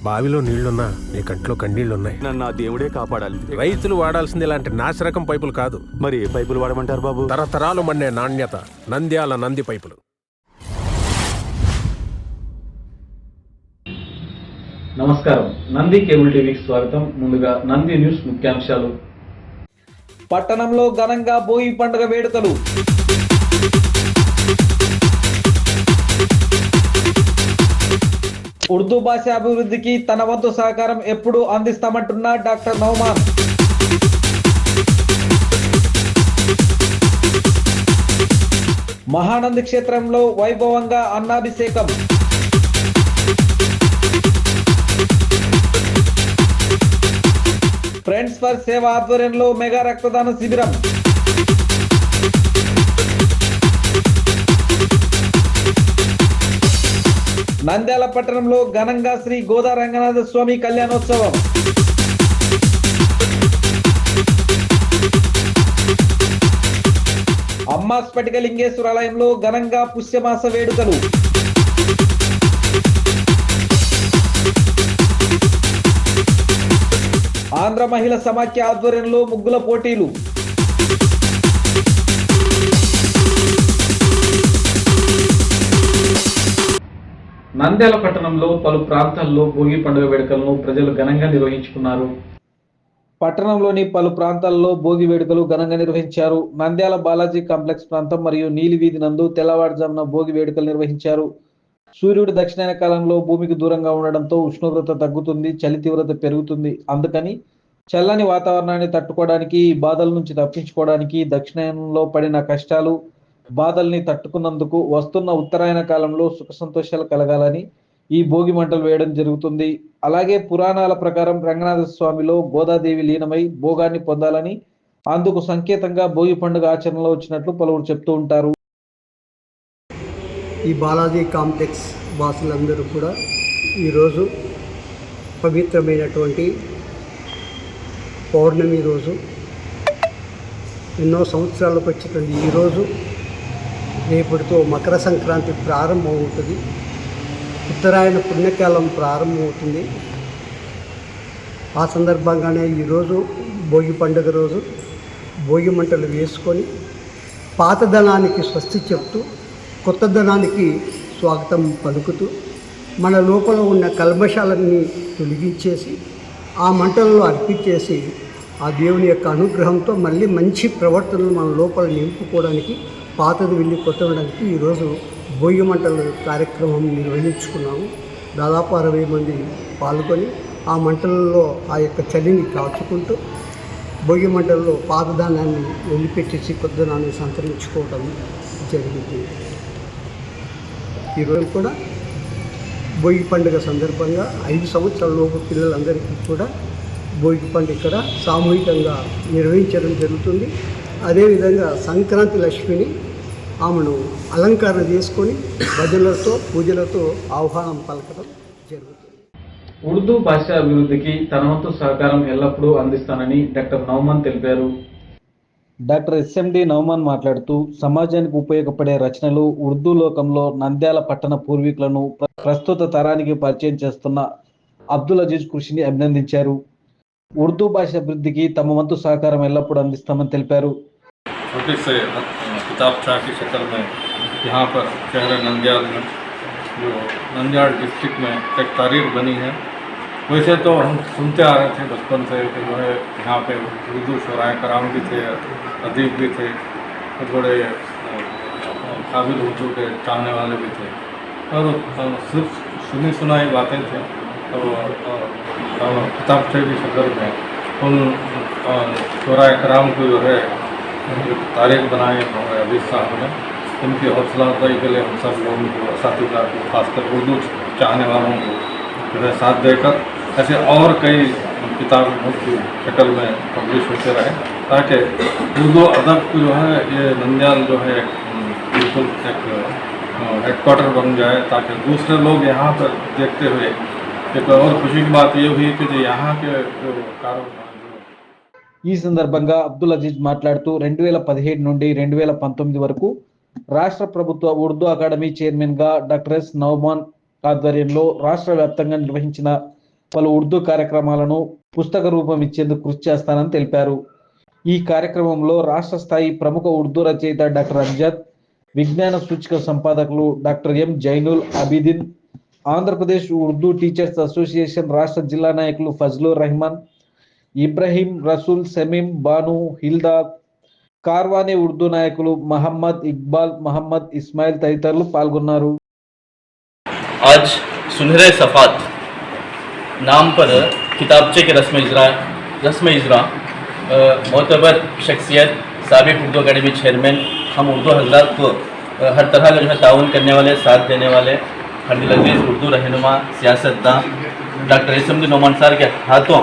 బావిలో నీళ్లున్నా నీ కంట్లో కన్నీళ్లున్నాయి. నన్ను ఆ దేవుడే కాపాడాలి. రైతులు వాడాల్సింది ఇలాంటి నాసిరకం పైపులు కాదు. మరి ఏ పైపులు వాడమంటారు బాబు? తరతరాలు మన్నే నాణ్యత నంద్యాల నంది పైపులు. నమస్కారం, నంది కేబుల్ టీవీకి స్వాగతం. ముందుగా నంది న్యూస్ ముఖ్యాంశాలు. పట్టణంలో ఘనంగా భోగి పండుగ వేడుకలు. ఉర్దూ భాష అభివృద్ధికి తన వంతు సహకారం ఎప్పుడూ అందిస్తామంటున్న డాక్టర్ నౌమాన్. మహానంది క్షేత్రంలో వైభవంగా అన్నాభిషేకం. ఫ్రెండ్స్ ఫర్ సేవ ఆధ్వర్యంలో మెగా రక్తదాన శిబిరం. నంద్యాల పట్టణంలో ఘనంగా శ్రీ గోదా రంగనాథ స్వామి కళ్యాణోత్సవం. అమ్మా స్ఫటిక లింగేశ్వర ఆలయంలో ఘనంగా పుష్యమాస వేడుకలు. ఆంధ్ర మహిళా సమాఖ్య ఆధ్వర్యంలో ముగ్గుల పోటీలు. నంద్యాల పట్టణంలో పలు ప్రాంతాల్లో భోగి పండుగ వేడుకలను ప్రజలు ఘనంగా నిర్వహించుకున్నారు. పట్టణంలోని పలు ప్రాంతాల్లో భోగి వేడుకలు ఘనంగా నిర్వహించారు. నంద్యాల బాలాజీ కాంప్లెక్స్ ప్రాంతం మరియు నీలి వీధి నందు తెల్లవారుజామున భోగి వేడుకలు నిర్వహించారు. సూర్యుడు దక్షిణాయన కాలంలో భూమికి దూరంగా ఉండడంతో ఉష్ణోగ్రత తగ్గుతుంది, చలి తీవ్రత పెరుగుతుంది. అందుకని చల్లని వాతావరణాన్ని తట్టుకోవడానికి, బాధల నుంచి తప్పించుకోవడానికి, దక్షిణాయనంలో పడిన కష్టాలు బాధల్ని తట్టుకున్నందుకు వస్తున్న ఉత్తరాయణ కాలంలో సుఖ సంతోషాలు కలగాలని ఈ భోగి మంటలు వేయడం జరుగుతుంది. అలాగే పురాణాల ప్రకారం రంగనాథ స్వామిలో గోదాదేవి లీనమై భోగాన్ని పొందాలని, అందుకు సంకేతంగా భోగి పండుగ ఆచరణలో వచ్చినట్లు పలువురు చెప్తూ ఉంటారు. ఈ బాలాజీ కాంప్లెక్స్ వాసులందరూ కూడా ఈరోజు పవిత్రమైనటువంటి పౌర్ణమి రోజు, ఎన్నో సంవత్సరాలకు వచ్చేటువంటి ఈరోజు రేపటితో మకర సంక్రాంతి ప్రారంభమవుతుంది. ఉత్తరాయణ పుణ్యకాలం ప్రారంభమవుతుంది. ఆ సందర్భంగానే ఈరోజు భోగి పండుగ రోజు భోగి మంటలు వేసుకొని పాతదనానికి స్వస్తి చెప్తూ కొత్తదనానికి స్వాగతం పలుకుతూ మన లోపల ఉన్న కల్మషాలన్నీ తొలగించేసి ఆ మంటలలో అర్పించేసి ఆ దేవుని యొక్క అనుగ్రహంతో మళ్ళీ మంచి ప్రవర్తనలు మన లోపల నింపుకోవడానికి, పాతది వెళ్ళి కొత్తడానికి ఈరోజు భోగి మంటల కార్యక్రమం నిర్వహించుకున్నాము. దాదాపు 60 మంది పాల్గొని ఆ మంటలలో ఆ యొక్క చలిని కాచుకుంటూ భోగి మంటల్లో పాతదానాన్ని వదిలిపెట్టేసి కొత్తదానాన్ని సంతరించుకోవడం జరిగింది. ఈరోజు కూడా భోగి పండుగ సందర్భంగా 5 సంవత్సరాల లోపు పిల్లలందరికీ కూడా భోగి పండుగ ఇక్కడ సామూహికంగా నిర్వహించడం జరుగుతుంది. అదేవిధంగా సంక్రాంతి లక్ష్మిని ఆమెను అలంకరణ చేసుకొని భజనలతో పూజలతో ఆహ్వానం పలకడం జరుగుతుంది. ఉర్దూ భాష అభివృద్ధికి తన వంతు సహకారం ఎల్లప్పుడూ అందిస్తానని డాక్టర్ నౌమాన్ తెలిపారు. డాక్టర్ ఎస్ఎండి నౌమాన్ మాట్లాడుతూ సమాజానికి ఉపయోగపడే రచనలు ఉర్దూ లోకంలో నంద్యాల పట్టణ పూర్వీకులను ప్రస్తుత తరానికి పరిచయం చేస్తున్న అబ్దుల్ అజీజ్ కృషిని అభినందించారు. ఉర్దూ భాష అభివృద్ధికి తమ వంతు సహకారం ఎల్లప్పుడూ అందిస్తామని తెలిపారు. किताबचा की शक्ल में यहाँ पर शहर नंद्याल में जो नंद्याल डिस्ट्रिक्ट में एक तारीख बनी है। वैसे तो हम सुनते आ रहे थे बचपन से कि जो है यहाँ पे उर्दू शुराए कराम भी थे, अदीब भी थे, बड़े काबिल उर्दू के चाहने वाले भी थे और सिर्फ सुनी सुनाई बातें थे। तो किताबचे की शक्ल में उन शुराए कराम को जो है तारीख बनाए अभी साहब ने, उनकी हौसला अफजाई के लिए हम सब लोगों को, साथीदार को, खासकर उर्दू चाहने वालों को जो है साथ देकर ऐसे और कई किताबों की शक्ल में पब्लिश होते रहे, ताकि उर्दू अदब को जो है ये नंद्याल जो है बिल्कुल एक हेडक्वार्टर बन जाए, ताकि दूसरे लोग यहाँ पर देखते हुए एक और खुशी की बात ये हुई कि जो यहाँ के जो कारोबार ఈ సందర్భంగా అబ్దుల్ అజీజ్ మాట్లాడుతూ 2017 నుండి 2019 వరకు రాష్ట్ర ప్రభుత్వ ఉర్దూ అకాడమీ చైర్మన్ గా డాక్టర్ ఎస్ నౌమాన్ ఆధ్వర్యంలో రాష్ట్ర వ్యాప్తంగా నిర్వహించిన పలు ఉర్దూ కార్యక్రమాలను పుస్తక రూపం ఇచ్చేందుకు కృషి చేస్తానని తెలిపారు. ఈ కార్యక్రమంలో రాష్ట్ర స్థాయి ప్రముఖ ఉర్దూ రచయిత డాక్టర్ అంజద్, విజ్ఞాన సూచిక సంపాదకులు doctor M Jainul Abidin, Andhra Pradesh Urdu teachers association రాష్ట్ర జిల్లా నాయకులు ఫజ్లుర్ రెహమాన్, ఇబ్రహీం, రసూల్, సమీం, బాను, హిల్దా, కార్వానీ ఉర్దూ నాయకులు మహమ్మద్ ఇక్బాల్, మహమ్మద్ ఇస్మాయిల్ తదితరులు పాల్గొన్నారు. आज सुनहरे सफ़ात नाम पर किताबचे के रस्म इजरा मोतबर शख्सियत साबिक उर्दू अकेडमी चेयरमैन हम उर्दू हजरात को हर तरह का जो है ताउन करने वाले, साथ देने वाले हरदिल अजीज़ उर्दू रहनुमा सियासतदान डॉक्टर इसमद्दीन नोमान सार के हाथों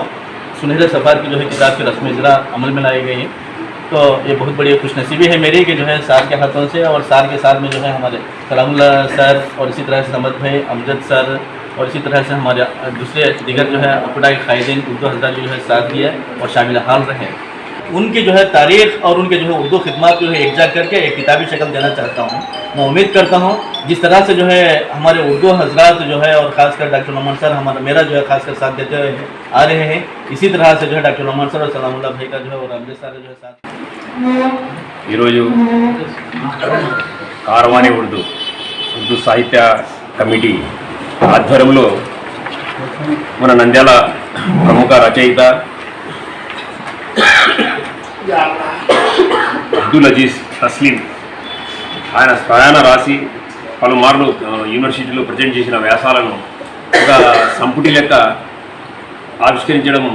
सुनहरे सफ़ात की जो है किताब की रस्म इजरा अमल में लाई गई है। तो ये बहुत बड़ी खुशनसीबी है मेरी कि जो है सार के हाथों से और सार के साथ में जो है हमारे सलामुल्लाह सर और इसी तरह से समद भाई, अमजद सर और इसी तरह से हमारे दूसरे दिगर जो है अपना कायदीन उर्दू हजरात जो है साथ दिया और शामिल हाल रहे। उनकी जो है तारीख़ और उनके जो है उर्दू खिदमत जो है एकजा करके एक किताबी शक्ल देना चाहता हूँ। मैं उम्मीद करता हूँ जिस तरह से जो है हमारे उर्दू हजरात जो है और ख़ासकर डॉक्टर नोमान सर मेरा जो है खासकर साथ देते हुए आ रहे हैं, इसी तरह से जो है डॉक्टर नोमान सर और सलामुल्लाह भाई का जो है और अमजद सर जो है साथ ఈరోజు కార్వానీ ఉర్దూ సాహిత్య కమిటీ ఆధ్వర్యంలో మన నంద్యాల ప్రముఖ రచయిత అబ్దుల్ అజీజ్ తస్లీం ఆయన స్వయాన రాసి పలుమార్లు యూనివర్సిటీలో ప్రజెంట్ చేసిన వ్యాసాలను ఒక సంపుటి లెక్క ఆవిష్కరించడం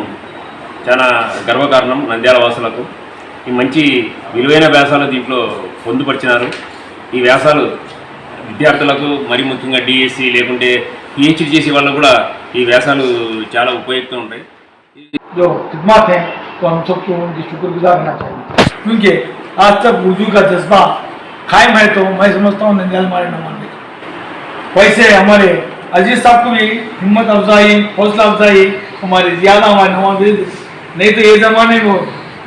చాలా గర్వకారణం నంద్యాల వాసులకు. ఈ మంచి విలువైన వ్యాసాలు దీంట్లో పొందుపరిచినారు. ఈ వ్యాసాలు విద్యార్థులకు మరి ముఖ్యంగా డిఎస్సి లేకుంటే పిహెచ్డి చేసే వాళ్ళకు కూడా ఈ వ్యాసాలు చాలా ఉపయుక్తంగా ఉంటాయి. जो खिदमत है तो हम सबको उनकी शुक्रगुजार रहना चाहिए, क्योंकि आज तक उर्दू का जज्बा कायम है। तो मैं समझता हूँ नंदियाल हमारे नमान में वैसे हमारे अजीज साहब को भी हिम्मत अफजाई, हौसला अफजाई हमारे ज़्यादा हमारे नमान भी, नहीं तो ये ज़माने में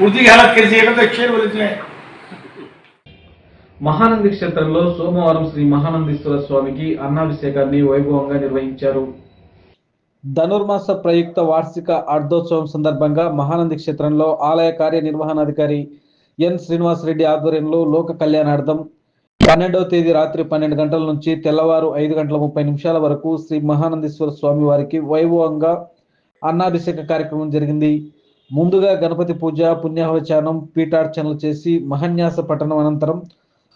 उर्दू की हालत कैसी है तो शेर बोले जो है। మహానంది క్షేత్రంలో సోమవారం శ్రీ మహానందీశ్వర స్వామికి అన్నాభిషేకాన్ని వైభవంగా నిర్వహించారు. ధనుర్మాస ప్రయుక్త వార్షిక అర్ధోత్సవం సందర్భంగా మహానంది క్షేత్రంలో ఆలయ కార్యనిర్వహణాధికారి ఎన్ శ్రీనివాస్ రెడ్డి ఆధ్వర్యంలో లోక కళ్యాణార్థం 12వ తేదీ రాత్రి 12 గంటల నుంచి తెల్లవారు 5:30 వరకు శ్రీ మహానందీశ్వర స్వామి వారికి వైభవంగా అన్నాభిషేక కార్యక్రమం జరిగింది. ముందుగా గణపతి పూజ, పుణ్యాహవచానం, పీఠార్చనలు చేసి మహాన్యాస పఠనం అనంతరం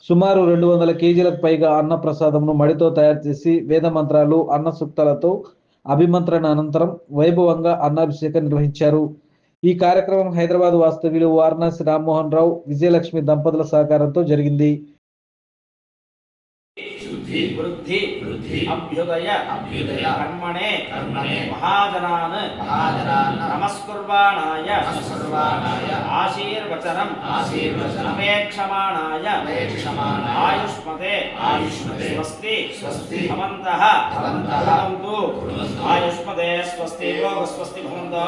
సుమారు 200 కేజీలకు పైగా అన్న ప్రసాదంను మడితో తయారు చేసి వేద మంత్రాలు, అన్న సూక్తాలతో అభిమంత్రణ అనంతరం వైభవంగా అన్నాభిషేకం నిర్వహించారు. ఈ కార్యక్రమం హైదరాబాద్ వాస్తవ్యులు వారణాసి రామ్మోహన్ రావు, విజయలక్ష్మి దంపతుల సహకారంతో జరిగింది. वृद्धि अभ्युदय कर्मणे महाजनान् नमस्कुर्वाणाय आशीर्वचनम् अपेक्षमाणाय आयुष्मते स्वस्ति भवन्तः भवन्तु आयुष्मते स्वस्ति भवन्तु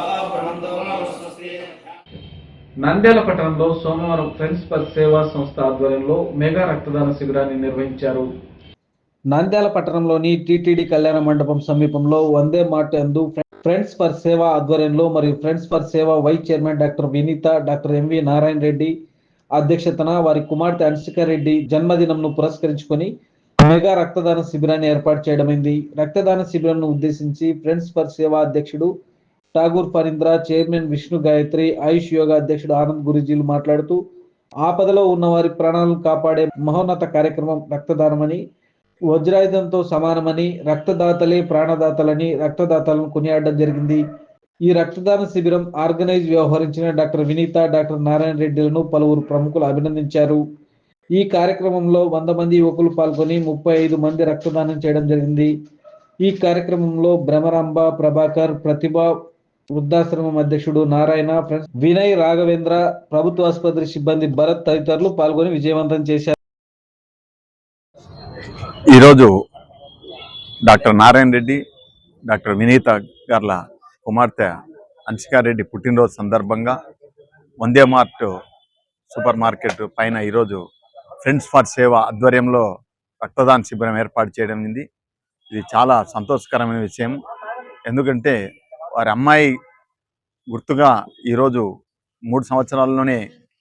स्वस्ति। నంద్యాల పట్టణంలో సోమవారం ఫ్రెండ్స్ ఫర్ సేవా సంస్థ ఆధ్వర్యంలో మెగా రక్తదాన శిబిరాన్ని నిర్వహించారు. నంద్యాల పట్టణంలోని టీటీడీ కళ్యాణ మండపం సమీపంలో వందే మార్ట్ యందు ఫ్రెండ్స్ ఫర్ సేవా ఆధ్వర్యంలో మరియు friends for Seva vice chairman doctor Vineetha, doctor M V Narayana Reddy అధ్యక్షతన వారి కుమార్తె అన్షికా రెడ్డి జన్మదినంను పురస్కరించుకొని మెగా రక్తదాన శిబిరాన్ని ఏర్పాటు చేయడమైంది. రక్తదాన శిబిరంను ఉద్దేశించి ఫ్రెండ్స్ ఫర్ సేవా అధ్యక్షుడు ఠాగూర్ ఫరీంద్ర, చైర్మన్ విష్ణు గాయత్రి, ఆయుష్ యోగా అధ్యక్షుడు ఆనంద్ గురుజీలు మాట్లాడుతూ ఆపదలో ఉన్న వారి ప్రాణాలను కాపాడే మహోన్నత కార్యక్రమం రక్తదానమని, వజ్రాయుధంతో సమానమని, రక్తదాతలే ప్రాణదాతలని రక్తదాతలను కొనియాడడం జరిగింది. ఈ రక్తదాన శిబిరం ఆర్గనైజ్ వ్యవహరించిన డాక్టర్ వినీత, డాక్టర్ నారాయణ రెడ్డిలను పలువురు ప్రముఖులు అభినందించారు. ఈ కార్యక్రమంలో 100 మంది యువకులు పాల్గొని 35 మంది రక్తదానం చేయడం జరిగింది. ఈ కార్యక్రమంలో భ్రమరాంబ, ప్రభాకర్, ప్రతిభ, వృద్ధాశ్రమం అధ్యక్షుడు నారాయణ, వినయ్, రాఘవేంద్ర, ప్రభుత్వ ఆసుపత్రి సిబ్బంది భరత్ తదితరులు పాల్గొని విజయవంతం చేశారు. ఈరోజు డాక్టర్ నారాయణ రెడ్డి, డాక్టర్ వినీత గార్ల కుమార్తె అన్షికా రెడ్డి పుట్టినరోజు సందర్భంగా వందే మార్ట్ సూపర్ మార్కెట్ పైన ఈరోజు ఫ్రెండ్స్ ఫర్ సేవ ఆధ్వర్యంలో రక్తదాన శిబిరం ఏర్పాటు చేయడం. ఇది చాలా సంతోషకరమైన విషయం. ఎందుకంటే వారి అమ్మాయి గుర్తుగా ఈరోజు 3 సంవత్సరాల్లోనే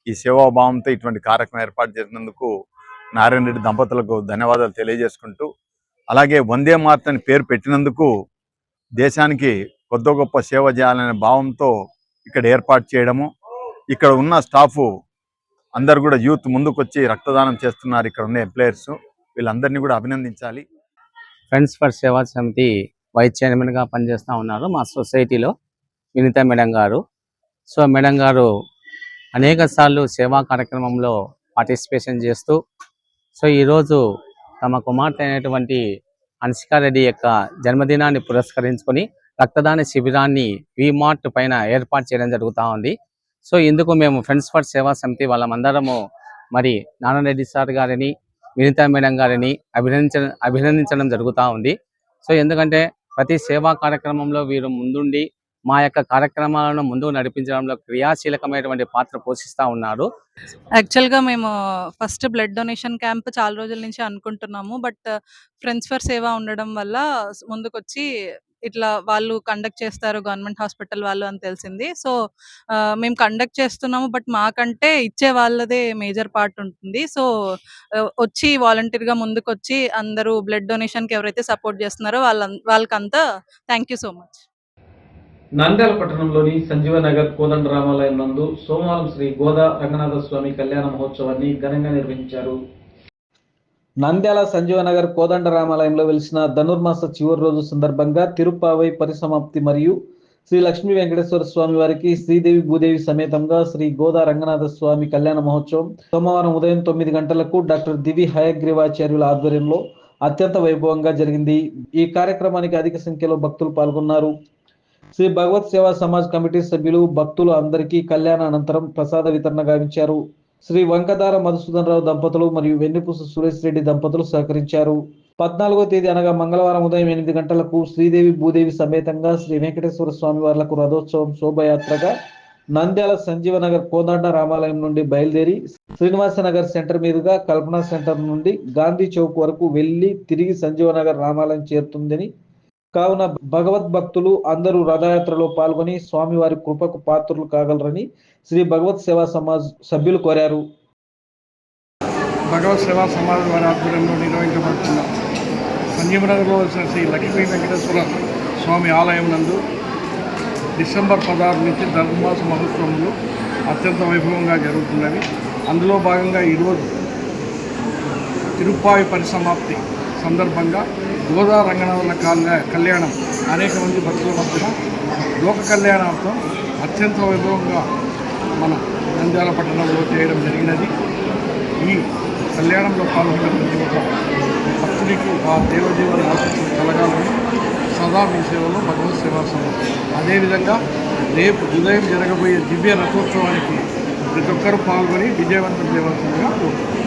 ఈ సేవాభావంతో ఇటువంటి కార్యక్రమం ఏర్పాటు చేసినందుకు నారాయణ రెడ్డి దంపతులకు ధన్యవాదాలు తెలియజేసుకుంటూ, అలాగే వందే మాతరం అని పేరు పెట్టినందుకు దేశానికి కొద్ది గొప్ప సేవ చేయాలనే భావంతో ఇక్కడ ఏర్పాటు చేయడము, ఇక్కడ ఉన్న స్టాఫ్ అందరు కూడా యూత్ ముందుకు వచ్చి రక్తదానం చేస్తున్నారు. ఇక్కడ ఉన్న ఎంప్లాయర్స్ వీళ్ళందరినీ కూడా అభినందించాలి. ఫ్రెండ్స్ ఫర్ సేవా సమితి వైస్ చైర్మన్గా పనిచేస్తూ ఉన్నారు మా సొసైటీలో వినీత మేడం గారు. సో మేడం గారు అనేక సార్లు సేవా కార్యక్రమంలో పార్టిసిపేషన్ చేస్తూ సో ఈరోజు తమ కుమార్తె అయినటువంటి హన్సికారెడ్డి యొక్క జన్మదినాన్ని పురస్కరించుకొని రక్తదాన శిబిరాన్ని వీమార్ట్ పైన ఏర్పాటు చేయడం జరుగుతూ ఉంది. సో ఇందుకు మేము ఫ్రెండ్స్ ఫర్ సేవా సమితి వాళ్ళమందరము మరి నారాయణ రెడ్డి సార్ గారిని వినీత మేడం గారిని అభినందించడం జరుగుతూ ఉంది. సో ఎందుకంటే ప్రతి సేవా కార్యక్రమంలో వీరు ముందుండి మా యొక్క కార్యక్రమాలను ముందుకు నడిపించడంలో క్రియాశీలకమైనటువంటి పాత్ర పోషిస్తూ ఉన్నారు. యాక్చువల్గా మేము ఫస్ట్ బ్లడ్ డొనేషన్ క్యాంప్ చాలా రోజుల నుంచి అనుకుంటున్నాము. బట్ ఫ్రెండ్స్ ఫర్ సేవా ఉండడం వల్ల ముందుకొచ్చి ఇట్లా వాళ్ళు కండక్ట్ చేస్తారు గవర్నమెంట్ హాస్పిటల్ వాళ్ళు అని తెలిసింది. సో మేము కండక్ట్ చేస్తున్నాము. బట్ మాకంటే ఇచ్చే వాళ్ళదే మేజర్ పార్ట్ ఉంటుంది. సో వచ్చి వాలంటీర్గా ముందుకు వచ్చి అందరూ బ్లడ్ డొనేషన్కి ఎవరైతే సపోర్ట్ చేస్తున్నారో వాళ్ళకంతా thank you so much. Nandyal పట్టణంలోని సంజీవనగర్ కోదండ రామాలయం నందు సోమవారం శ్రీ గోదా రంగనాథ స్వామి కళ్యాణ మహోత్సవాన్ని ఘనంగా నిర్వహించారు. నంద్యాల సంజీవనగర్ కోదండ రామాలయంలో వెలిసిన ధనుర్మాస చివరి రోజు సందర్భంగా తిరుప్పావై పరిసమాప్తి మరియు శ్రీ లక్ష్మీ వెంకటేశ్వర స్వామి వారికి శ్రీదేవి భూదేవి సమేతంగా శ్రీ గోదా రంగనాథ స్వామి కళ్యాణ మహోత్సవం సోమవారం ఉదయం 9 గంటలకు డాక్టర్ దివి హయగ్రీవాచార్యుల ఆధ్వర్యంలో అత్యంత వైభవంగా జరిగింది. ఈ కార్యక్రమానికి అధిక సంఖ్యలో భక్తులు పాల్గొన్నారు. శ్రీ భగవత్ సేవా సమాజ్ కమిటీ సభ్యులు భక్తులు అందరికీ కళ్యాణ అనంతరం ప్రసాద వితరణ గావించారు. శ్రీ వంకదార మధుసూదన్ రావు దంపతులు మరియు వెన్నిపూస సురేష్ రెడ్డి దంపతులు సహకరించారు. 14వ తేదీ అనగా మంగళవారం ఉదయం 8 గంటలకు శ్రీదేవి భూదేవి సమేతంగా శ్రీ వెంకటేశ్వర స్వామి వార్లకు రథోత్సవం శోభయాత్రగా నంద్యాల సంజీవనగర్ కోదండ రామాలయం నుండి బయలుదేరి శ్రీనివాసనగర్ సెంటర్ మీదుగా కల్పనా సెంటర్ నుండి గాంధీ చౌక్ వరకు వెళ్లి తిరిగి సంజీవనగర్ రామాలయం చేరుతుందని, కావున భగవద్భక్తులు అందరూ రథయాత్రలో పాల్గొని స్వామివారి కృపకు పాత్రులు కాగలరని శ్రీ భగవత్ సేవా సమాజ్ సభ్యులు కోరారు. భగవత్ సేవా సమాజ్ వారి ఆధ్వర్యంలో నిర్వహించబడుతున్న సంజీవనగర్లో వచ్చిన శ్రీ లక్ష్మీ వెంకటేశ్వర స్వామి ఆలయం నందు డిసెంబర్ 16 నుంచి ధనుర్మాస మహోత్సవములు అత్యంత వైభవంగా జరుగుతున్నవి. అందులో భాగంగా ఈరోజు తిరుప్పావి పరిసమాప్తి సందర్భంగా గోదా రంగనాథుల కళ్యాణం అనేక మంది భక్తుల మధ్యన లోక కళ్యాణార్థం అత్యంత వైభవంగా మన నంద్యాల పట్టణంలో చేయడం జరిగినది. ఈ కళ్యాణంలో పాల్గొన్న ప్రతి ఒక్క భక్తుడికి ఆ దేవదేవుని ఆశీస్సులు కలగాలని సదా మీ సేవలో భగవత్ సేవా సమాజ్. అదేవిధంగా రేపు ఉదయం జరగబోయే దివ్య రథోత్సవానికి ప్రతి ఒక్కరూ పాల్గొని విజయవంతం చేయవలసిందిగా కోరుతున్నాను.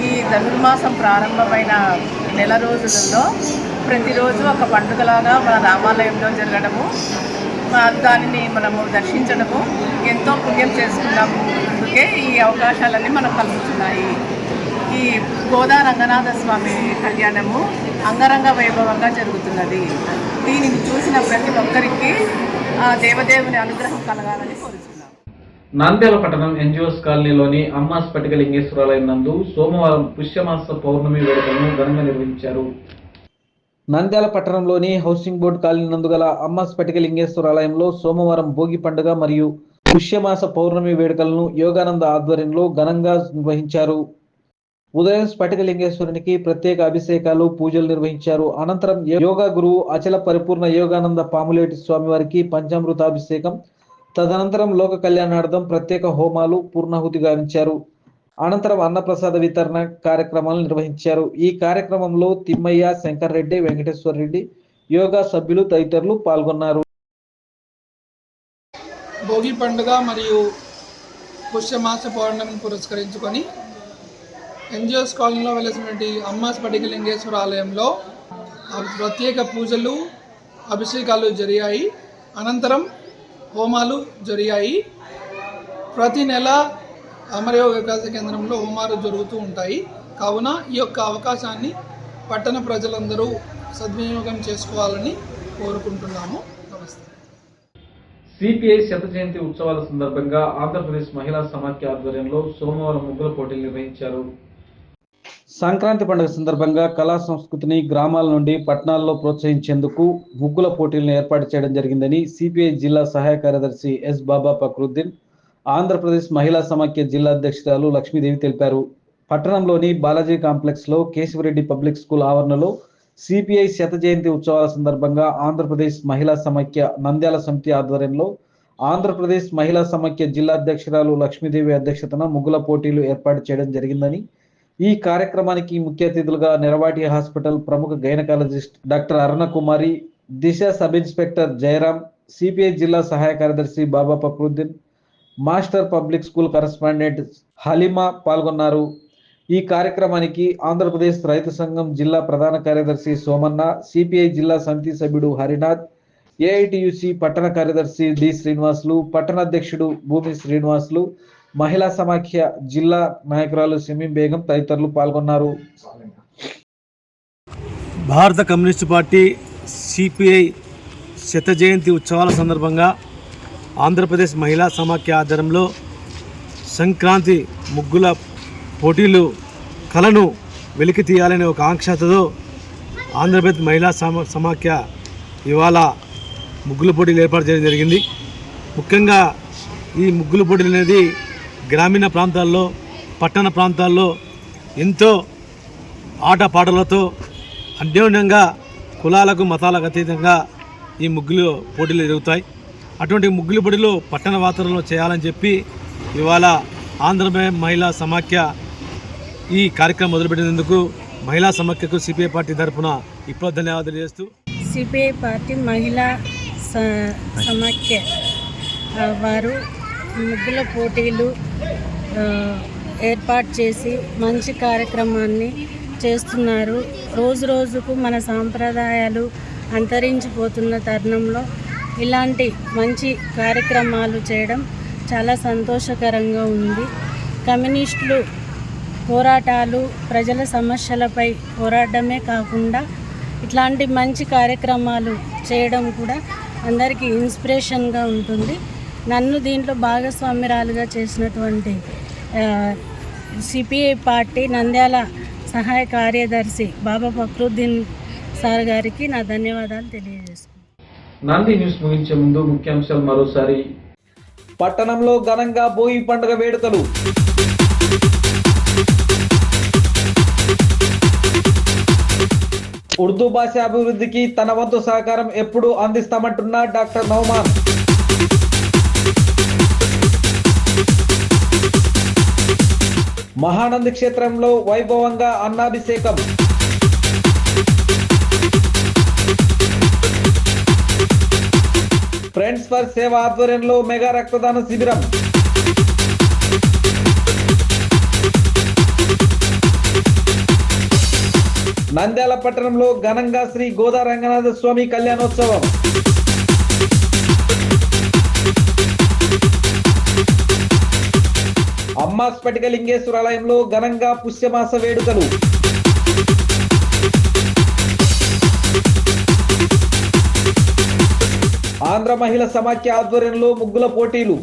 ఈ ధనుర్మాసం ప్రారంభమైన నెల రోజులలో ప్రతిరోజు ఒక పండుగలాగా మన రామాలయంలో జరగడము, దానిని మనము దర్శించడము ఎంతో పుణ్యం చేసుకున్నాము. అందుకే ఈ అవకాశాలన్నీ మనకు కలుగుతున్నాయి. ఈ గోదా రంగనాథ స్వామి కళ్యాణము అంగరంగ వైభవంగా జరుగుతున్నది. దీనిని చూసిన ప్రతి ఒక్కరికి దేవదేవుని అనుగ్రహం కలగాలని కోరుతున్నాను. నంద్యాల పట్టణం ఎన్జిఓస్ కాలనీలోని అమ్మ స్ఫటిక లింగేశ్వరాలయం నందు సోమవారం పుష్యమాస పౌర్ణమి వేడుకలను ఘనంగా నిర్వహించారు. నంద్యాల పట్టణంలోని హౌసింగ్ బోర్డు కాలనీ నందుగల అమ్మ స్ఫటిక లింగేశ్వరాలయంలో సోమవారం భోగి పండుగ మరియు పుష్యమాస పౌర్ణమి వేడుకలను యోగానంద ఆధ్వర్యంలో ఘనంగా నిర్వహించారు. ఉదయం స్ఫటిక లింగేశ్వరునికి ప్రత్యేక అభిషేకాలు పూజలు నిర్వహించారు. అనంతరం యోగా గురువు అచల పరిపూర్ణ యోగానంద పాములేటి స్వామి వారికి పంచామృతాభిషేకం, తదనంతరం లోక కళ్యాణార్థం ప్రత్యేక హోమాలు పూర్ణాహుతి గావించారు. అనంతరం అన్నప్రసాద వితరణ కార్యక్రమాలు నిర్వహించారు. ఈ కార్యక్రమంలో తిమ్మయ్య, శంకర్ రెడ్డి, వెంకటేశ్వర రెడ్డి, యోగా సభ్యులు తదితరులు పాల్గొన్నారు. భోగి పండుగ మరియు పుష్యమాస పౌర్ణమిని పురస్కరించుకొని ఎన్జిఓస్ కాలనీలో వెలిసినటువంటి అమ్మ స్ఫటిక లింగేశ్వర ఆలయంలో ప్రత్యేక పూజలు, అభిషేకాలు జరిగాయి. అనంతరం హోమాలు జరిగాయి. ప్రతి నెల అమరయోగ వికాస కేంద్రంలో హోమాలు జరుగుతూ ఉంటాయి. కావున ఈ యొక్క అవకాశాన్ని పట్టణ ప్రజలందరూ సద్వినియోగం చేసుకోవాలని కోరుకుంటున్నాము. సిపిఐ శత జయంతి ఉత్సవాల సందర్భంగా ఆంధ్రప్రదేశ్ మహిళా సమాఖ్య ఆధ్వర్యంలో సోమవారం ముగ్గుల పోటీలు నిర్వహించారు. సంక్రాంతి పండుగ సందర్భంగా కళా సంస్కృతిని గ్రామాల నుండి పట్టణాల్లో ప్రోత్సహించేందుకు ముగ్గుల పోటీలను ఏర్పాటు చేయడం జరిగిందని సిపిఐ జిల్లా సహాయ కార్యదర్శి ఎస్ బాబా ఫక్రుద్దీన్, ఆంధ్రప్రదేశ్ మహిళా సమాఖ్య జిల్లా అధ్యక్షురాలు లక్ష్మీదేవి తెలిపారు. పట్టణంలోని బాలాజీ కాంప్లెక్స్ లో కేశవరెడ్డి పబ్లిక్ స్కూల్ ఆవరణలో సిపిఐ శత జయంతి ఉత్సవాల సందర్భంగా ఆంధ్రప్రదేశ్ మహిళా సమాఖ్య నంద్యాల సమితి ఆధ్వర్యంలో ఆంధ్రప్రదేశ్ మహిళా సమాఖ్య జిల్లా అధ్యక్షురాలు లక్ష్మీదేవి అధ్యక్షతన ముగ్గుల పోటీలు ఏర్పాటు చేయడం జరిగిందని, ఈ కార్యక్రమానికి ముఖ్య అతిథులుగా నెరవాటి హాస్పిటల్ ప్రముఖ gynaecologist doctor Aruna Kumari, Disha sub inspector Jayaram, CPI జిల్లా సహాయ కార్యదర్శి Baba Fakruddin, master public school correspondent Halima పాల్గొన్నారు. ఈ కార్యక్రమానికి ఆంధ్రప్రదేశ్ రైతు సంఘం జిల్లా ప్రధాన కార్యదర్శి సోమన్న, సిపిఐ జిల్లా సమితి సభ్యుడు హరినాథ్, ఏఐటియుసి పట్టణ కార్యదర్శి డి శ్రీనివాసులు, పట్టణ అధ్యక్షుడు భూమి శ్రీనివాసులు, మహిళా సమాఖ్య జిల్లా నాయకురాలు సిమీం బేగం తదితరులు పాల్గొన్నారు. భారత కమ్యూనిస్టు పార్టీ సిపిఐ శత జయంతి ఉత్సవాల సందర్భంగా ఆంధ్రప్రదేశ్ మహిళా సమాఖ్య ఆధ్వర్యంలో సంక్రాంతి ముగ్గుల పోటీలు కళను వెలికి తీయాలనే ఒక ఆకాంక్షతో ఆంధ్రప్రదేశ్ మహిళా సమాఖ్య ఇవాళ ముగ్గుల పోటీలు ఏర్పాటు చేయడం జరిగింది. ముఖ్యంగా ఈ ముగ్గుల పోటీలు అనేది గ్రామీణ ప్రాంతాల్లో, పట్టణ ప్రాంతాల్లో ఎంతో ఆటపాటలతో అన్యోన్యంగా కులాలకు మతాలకు అతీతంగా ఈ ముగ్గులు పోటీలు జరుగుతాయి. అటువంటి ముగ్గుల పోటీలు పట్టణ వాతావరణంలో చేయాలని చెప్పి ఇవాళ ఆంధ్రప్రదేశ్ మహిళా సమాఖ్య ఈ కార్యక్రమం మొదలుపెట్టినందుకు మహిళా సమాఖ్యకు సిపిఐ పార్టీ తరఫున ఇప్పుడు ధన్యవాదాలు చేస్తూ, సిపిఐ పార్టీ మహిళా సమాఖ్య వారు ముగ్గుల పోటీలు ఏర్పాటు చేసి మంచి కార్యక్రమాన్ని చేస్తున్నారు. రోజు రోజుకు మన సాంప్రదాయాలు అంతరించిపోతున్న తరుణంలో ఇలాంటి మంచి కార్యక్రమాలు చేయడం చాలా సంతోషకరంగా ఉంది. కమ్యూనిస్టులు పోరాటాలు, ప్రజల సమస్యలపై పోరాడమే కాకుండా ఇట్లాంటి మంచి కార్యక్రమాలు చేయడం కూడా అందరికీ ఇన్స్పిరేషన్గా ఉంటుంది. నన్ను దీంట్లో భాగస్వామ్యురాలుగా చేసినటువంటి సిపిఐ పార్టీ నంద్యాల సహాయ కార్యదర్శి బాబా ఫక్రుద్దీన్ సార్ గారికి నా ధన్యవాదాలు తెలియజేస్తున్నాను. నంది న్యూస్ ముగించే ముందు ముఖ్యాంశాలు మరోసారి. పట్టణంలో ఘనంగా భోగి పండుగ వేడుకలు. ఉర్దూ భాష అభివృద్ధికి తన వంతు సహకారం ఎప్పుడూ అందిస్తామంటున్న డాక్టర్ నౌమాన్. మహానంది క్షేత్రంలో వైభవంగా అన్నాభిషేకం. ఫ్రెండ్స్ ఫర్ సేవ ఆధ్వర్యంలో మెగా రక్తదాన శిబిరం. నంద్యాల పట్టణంలో ఘనంగా శ్రీ గోదా రంగనాథ స్వామి కళ్యాణోత్సవం. అమ్మ స్ఫటిక లింగేశ్వరాలయంలో ఘనంగా పుష్యమాస వేడుకలు. ఆంధ్ర మహిళా సమాఖ్య ఆధ్వర్యంలో ముగ్గుల పోటీలు.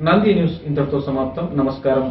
నంది న్యూస్ ఇంతటితో సమాప్తం. నమస్కారం.